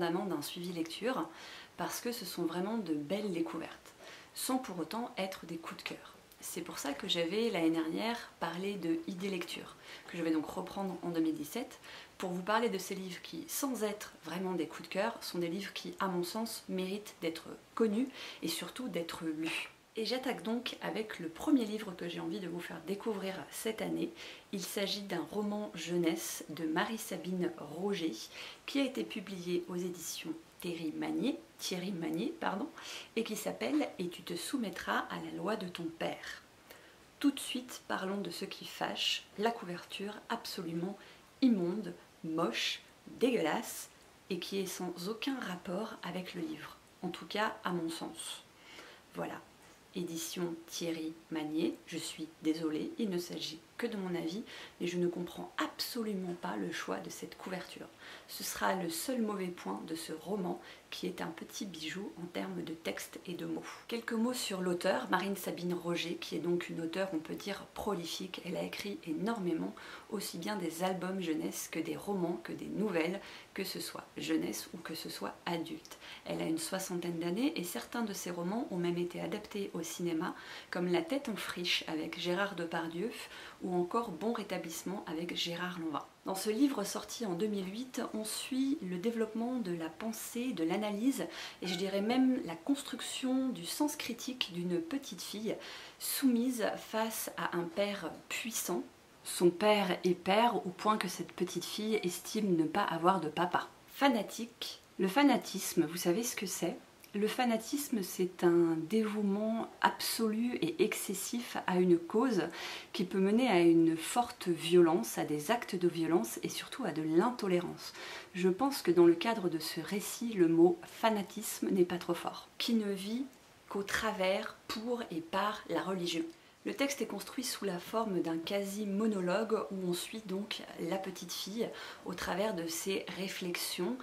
indépendamment d'un suivi lecture, parce que ce sont vraiment de belles découvertes, sans pour autant être des coups de cœur. C'est pour ça que j'avais l'année dernière parlé de idées lecture, que je vais donc reprendre en 2017, pour vous parler de ces livres qui, sans être vraiment des coups de cœur, sont des livres qui, à mon sens, méritent d'être connus et surtout d'être lus. Et j'attaque donc avec le premier livre que j'ai envie de vous faire découvrir cette année. Il s'agit d'un roman jeunesse de Marie-Sabine Roger qui a été publié aux éditions Thierry Magnier, et qui s'appelle « Et tu te soumettras à la loi de ton père ». Tout de suite, parlons de ce qui fâche, la couverture absolument immonde, moche, dégueulasse, et qui est sans aucun rapport avec le livre, en tout cas à mon sens. Voilà. Édition Thierry Magnier, je suis désolée, il ne s'agit que de mon avis, mais je ne comprends absolument pas le choix de cette couverture. Ce sera le seul mauvais point de ce roman qui est un petit bijou en termes de texte et de mots. Quelques mots sur l'auteur, Marie-Sabine Roger, qui est donc une auteure, on peut dire, prolifique. Elle a écrit énormément, aussi bien des albums jeunesse que des romans, que des nouvelles, que ce soit jeunesse ou que ce soit adulte. Elle a une 60aine d'années et certains de ses romans ont même été adaptés au cinéma, comme La tête en friche avec Gérard Depardieu ou encore Bon rétablissement avec Gérard Lanvin. Dans ce livre sorti en 2008, on suit le développement de la pensée, de l'analyse et je dirais même la construction du sens critique d'une petite fille soumise face à un père puissant. Son père est père au point que cette petite fille estime ne pas avoir de papa. Fanatique. Le fanatisme, vous savez ce que c'est ? Le fanatisme, c'est un dévouement absolu et excessif à une cause qui peut mener à une forte violence, à des actes de violence et surtout à de l'intolérance. Je pense que dans le cadre de ce récit, le mot fanatisme n'est pas trop fort. Qui ne vit qu'au travers, pour et par la religion. Le texte est construit sous la forme d'un quasi-monologue où on suit donc la petite fille au travers de ses réflexions.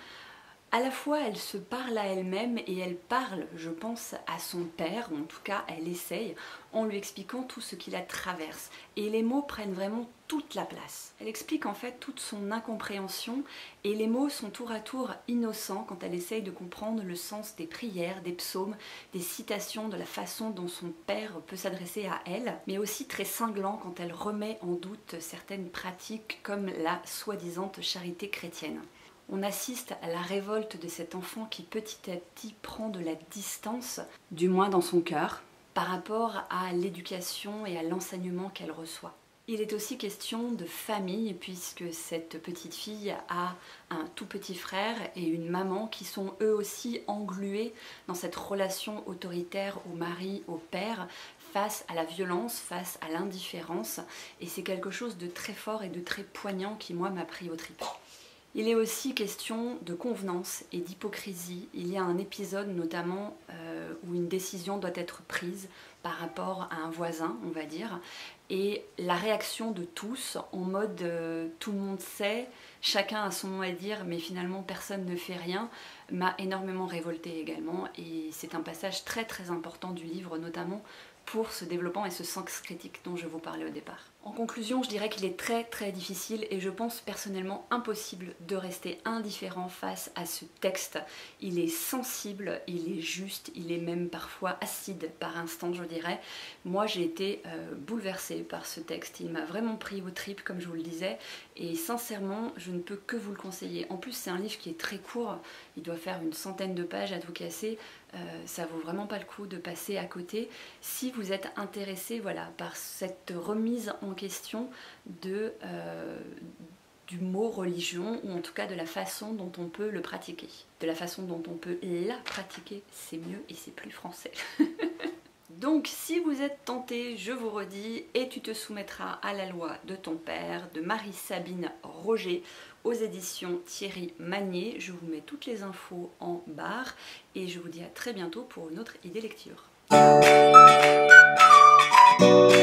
À la fois, elle se parle à elle-même et elle parle, je pense, à son père, ou en tout cas, elle essaye, en lui expliquant tout ce qui la traverse. Et les mots prennent vraiment toute la place. Elle explique en fait toute son incompréhension et les mots sont tour à tour innocents quand elle essaye de comprendre le sens des prières, des psaumes, des citations, de la façon dont son père peut s'adresser à elle, mais aussi très cinglant quand elle remet en doute certaines pratiques comme la soi-disant charité chrétienne. On assiste à la révolte de cet enfant qui petit à petit prend de la distance, du moins dans son cœur, par rapport à l'éducation et à l'enseignement qu'elle reçoit. Il est aussi question de famille puisque cette petite fille a un tout petit frère et une maman qui sont eux aussi englués dans cette relation autoritaire au mari, au père, face à la violence, face à l'indifférence, et c'est quelque chose de très fort et de très poignant qui moi m'a pris aux tripes. Il est aussi question de convenance et d'hypocrisie. Il y a un épisode notamment où une décision doit être prise par rapport à un voisin, on va dire, et la réaction de tous en mode tout le monde sait, chacun a son mot à dire, mais finalement personne ne fait rien, m'a énormément révoltée également, et c'est un passage très très important du livre, notamment pour ce développement et ce sens critique dont je vous parlais au départ. En conclusion, je dirais qu'il est très très difficile et je pense personnellement impossible de rester indifférent face à ce texte. Il est sensible, il est juste, il est même parfois acide par instant, je dirais. Moi j'ai été bouleversée par ce texte, il m'a vraiment pris aux tripes comme je vous le disais et sincèrement je ne peux que vous le conseiller. En plus c'est un livre qui est très court, il doit faire une centaine de pages à tout casser. Ça vaut vraiment pas le coup de passer à côté si vous êtes intéressé voilà, par cette remise en question du mot religion ou en tout cas de la façon dont on peut le pratiquer. De la façon dont on peut la pratiquer, c'est mieux et c'est plus français. Donc si vous êtes tenté, je vous redis, et tu te soumettras à la loi de ton père, de Marie-Sabine Roger, aux éditions Thierry Magnier. Je vous mets toutes les infos en barre et je vous dis à très bientôt pour une autre idée lecture. Ciao.